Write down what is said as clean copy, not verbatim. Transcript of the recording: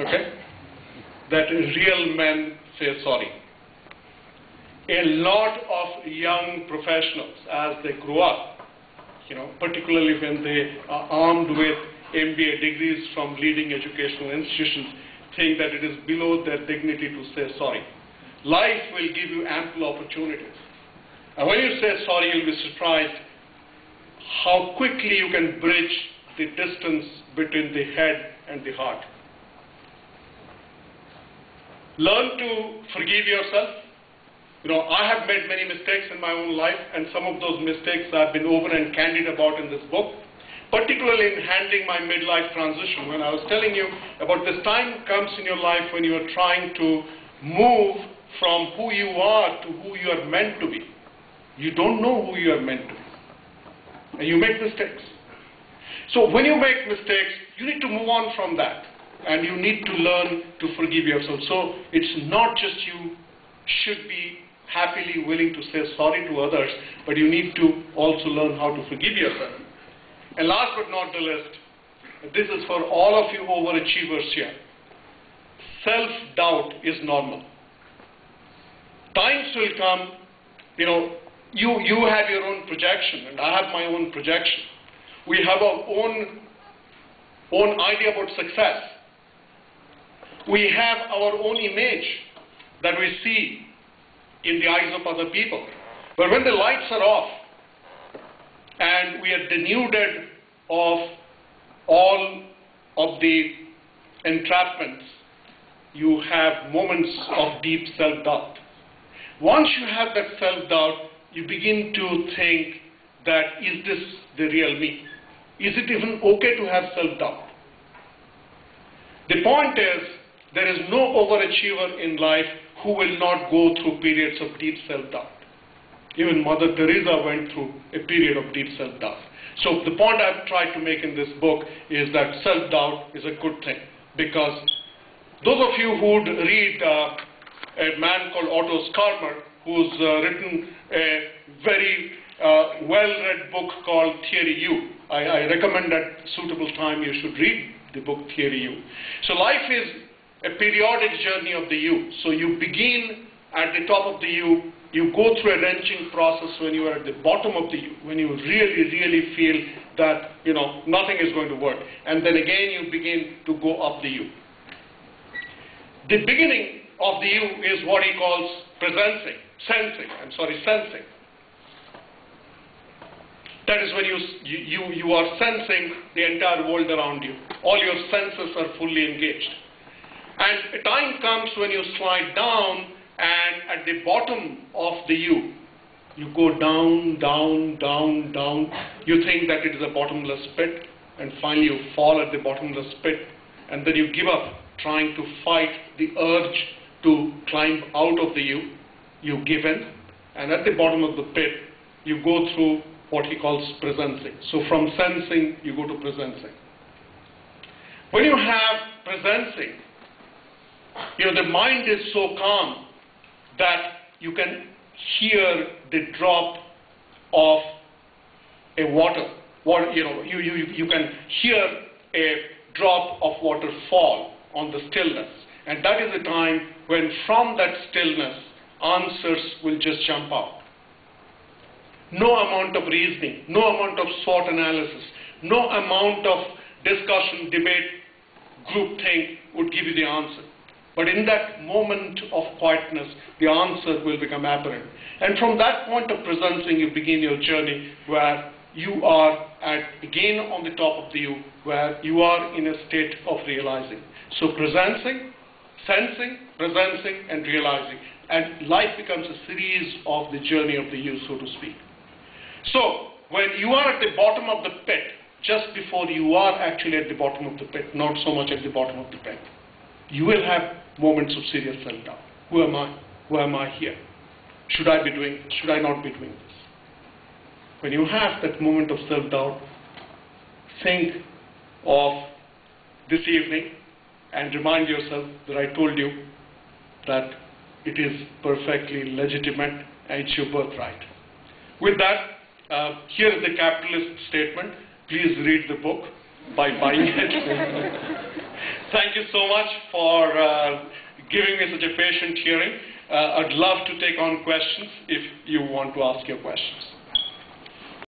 okay? That real men say sorry. A lot of young professionals, as they grow up, particularly when they are armed with MBA degrees from leading educational institutions, think that it is below their dignity to say sorry. Life will give you ample opportunities. And when you say sorry, you'll be surprised how quickly you can bridge the distance between the head and the heart. Learn to forgive yourself. I have made many mistakes in my own life, and some of those mistakes I've been open and candid about in this book, particularly in handling my midlife transition. When I was telling you about this time comes in your life when you are trying to move from who you are to who you are meant to be. You don't know who you are meant to be. And you make mistakes. So when you make mistakes, you need to move on from that. And you need to learn to forgive yourself. So it's not just you should be happily willing to say sorry to others, but you need to also learn how to forgive yourself. And last but not the least, this is for all of you overachievers here. Self-doubt is normal. Times will come, you have your own projection, and I have my own projection. We have our own idea about success. We have our own image that we see in the eyes of other people. But when the lights are off and we are denuded of all of the entrapments, you have moments of deep self-doubt. Once you have that self-doubt, you begin to think that, is this the real me? Is it even okay to have self-doubt? The point is, there is no overachiever in life who will not go through periods of deep self-doubt. Even Mother Teresa went through a period of deep self-doubt. So the point I've tried to make in this book is that self-doubt is a good thing. Because those of you who would read a man called Otto Scharmer, who's written a very well-read book called Theory U. I recommend at suitable time you should read the book Theory U. So life is a periodic journey of the U. So you begin at the top of the U, you go through a wrenching process when you are at the bottom of the U, when you really feel that, nothing is going to work. And then again you begin to go up the U. The beginning of the U is what he calls sensing. That is when you are sensing the entire world around you. All your senses are fully engaged. And a time comes when you slide down, and at the bottom of the U, you go down. You think that it is a bottomless pit, and finally you fall at the bottomless pit, and then you give up trying to fight the urge to climb out of the U. You give in, and at the bottom of the pit, you go through what he calls presencing. So from sensing, you go to presencing. When you have presencing, the mind is so calm that you can hear the drop of a water. You can hear a drop of water fall on the stillness. And that is the time when from that stillness, answers will just jump out. No amount of reasoning, no amount of SWOT analysis, no amount of discussion, debate, groupthink would give you the answer. But in that moment of quietness, the answer will become apparent. And from that point of presencing, you begin your journey where you are again on the top of the U, where you are in a state of realizing. So presencing, sensing, presencing, and realizing. And life becomes a series of the journey of the U, so to speak. So when you are at the bottom of the pit, just before you are actually at the bottom of the pit, not so much at the bottom of the pit, you will have moments of serious self-doubt. Who am I? Why am I here? Should I not be doing this? When you have that moment of self-doubt, think of this evening and remind yourself that I told you that it is perfectly legitimate and it's your birthright. With that, here is the capitalist statement. Please read the book by buying it. Thank you so much for giving me such a patient hearing. I'd love to take on questions if you want to ask your questions.